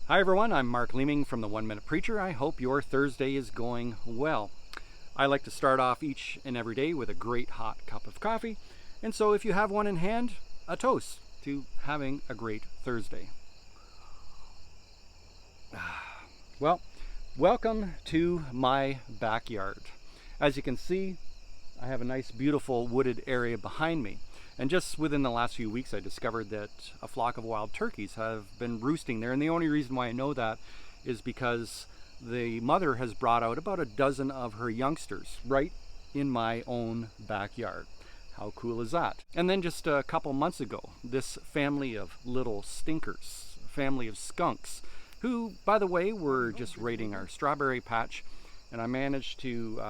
Hi everyone, I'm Mark Leeming from the 1 Minute Preacher. I hope your Thursday is going well. I like to start off each and every day with a great hot cup of coffee, and so if you have one in hand, a toast to having a great Thursday. Well, welcome to my backyard. As you can see, I have a nice beautiful wooded area behind me. And just within the last few weeks, I discovered that a flock of wild turkeys have been roosting there. And the only reason why I know that is because the mother has brought out about a dozen of her youngsters right in my own backyard. How cool is that? And then just a couple months ago, this family of little stinkers, family of skunks, who, by the way, were just raiding our strawberry patch. And I managed to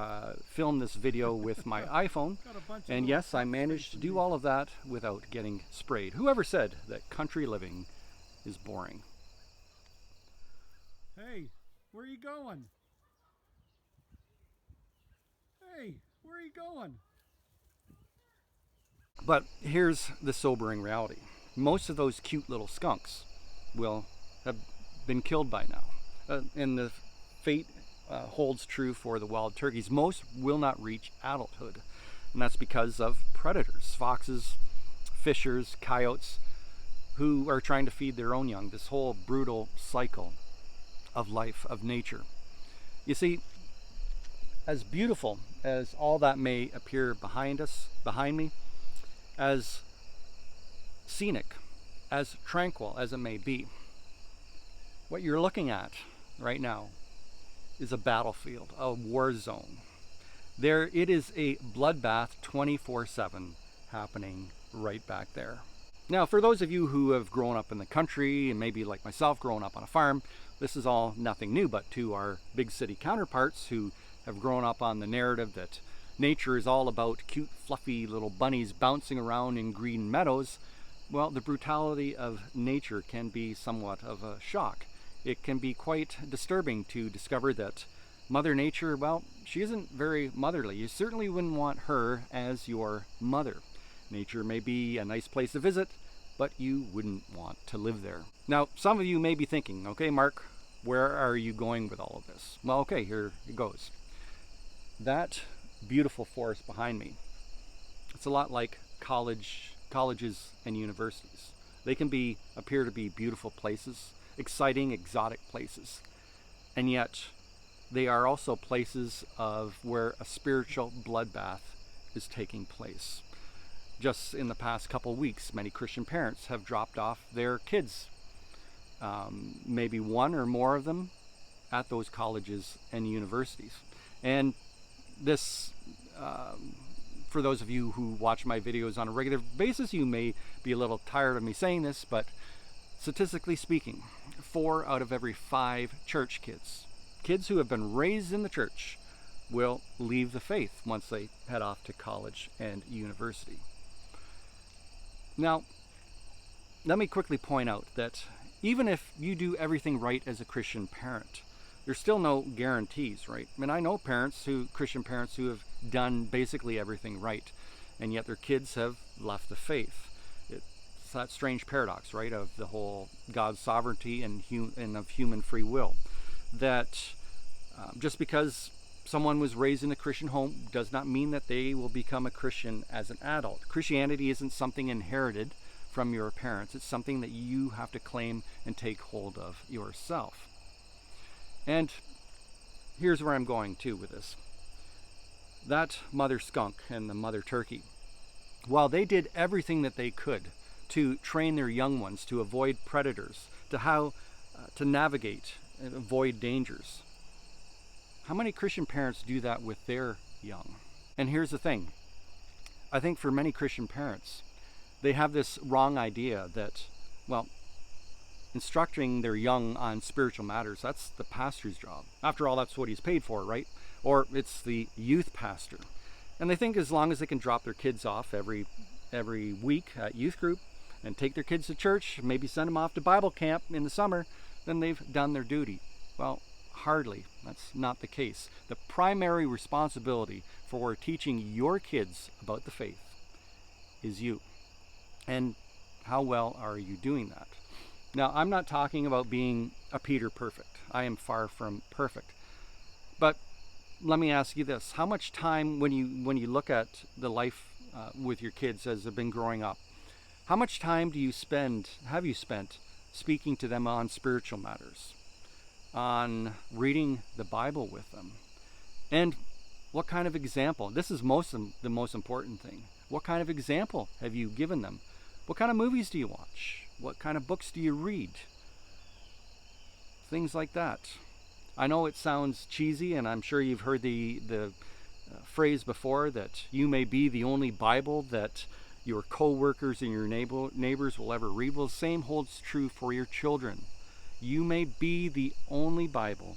film this video with my iPhone. And yes, I managed to do all of that without getting sprayed. Whoever said that country living is boring? Hey, where are you going? Hey, where are you going? But here's the sobering reality. Most of those cute little skunks will have been killed by now. And the fate holds true for the wild turkeys. Most will not reach adulthood, and that's because of predators, foxes, fishers, coyotes, who are trying to feed their own young. This whole brutal cycle of life, of nature. You see, as beautiful as all that may appear behind me, as scenic, as tranquil as it may be, what you're looking at right now is a battlefield, a war zone. There it is, a bloodbath 24/7 happening right back there. Now, for those of you who have grown up in the country and maybe like myself grown up on a farm, this is all nothing new, but to our big city counterparts who have grown up on the narrative that nature is all about cute, fluffy little bunnies bouncing around in green meadows, well, the brutality of nature can be somewhat of a shock. It can be quite disturbing to discover that Mother Nature, well, she isn't very motherly. You certainly wouldn't want her as your mother. Nature may be a nice place to visit, but you wouldn't want to live there. Now, some of you may be thinking, okay, Mark, where are you going with all of this? Well, okay, here it goes. That beautiful forest behind me, it's a lot like colleges and universities. They can appear to be beautiful places, exciting, exotic places, and yet they are also places of where a spiritual bloodbath is taking place. Just in the past couple weeks, many Christian parents have dropped off their kids, maybe one or more of them, at those colleges and universities. And this, for those of you who watch my videos on a regular basis, you may be a little tired of me saying this, but statistically speaking, 4 out of every 5 church kids who have been raised in the church, will leave the faith once they head off to college and university. Now, let me quickly point out that even if you do everything right as a Christian parent, there's still no guarantees, right? I mean, I know Christian parents who have done basically everything right, and yet their kids have left the faith. It's that strange paradox, right, of the whole God's sovereignty and of human free will. That just because someone was raised in a Christian home does not mean that they will become a Christian as an adult. Christianity isn't something inherited from your parents. It's something that you have to claim and take hold of yourself. And here's where I'm going to with this. That mother skunk and the mother turkey, while they did everything that they could to train their young ones to avoid predators, to how to navigate and avoid dangers, how many Christian parents do that with their young? And here's the thing. I think for many Christian parents, they have this wrong idea that, well, instructing their young on spiritual matters, that's the pastor's job. After all, that's what he's paid for, right? Or it's the youth pastor. And they think as long as they can drop their kids off every week at youth group and take their kids to church, maybe send them off to Bible camp in the summer, then they've done their duty. Well, hardly. That's not the case. The primary responsibility for teaching your kids about the faith is you. And how well are you doing that? Now, I'm not talking about being a Peter perfect. I am far from perfect. But let me ask you this: how much time, when you look at the life with your kids as they've been growing up, how much time have you spent speaking to them on spiritual matters, on reading the Bible with them, and what kind of example? This is the most important thing. What kind of example have you given them? What kind of movies do you watch? What kind of books do you read? Things like that. I know it sounds cheesy, and I'm sure you've heard the phrase before that you may be the only Bible that your co-workers and your neighbors will ever read. Well, the same holds true for your children. You may be the only Bible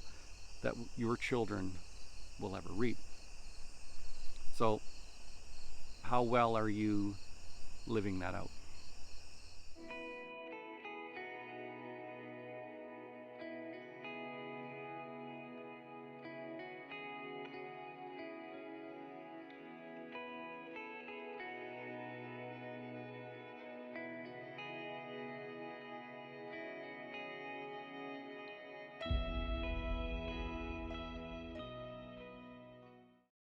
that your children will ever read. So, how well are you living that out?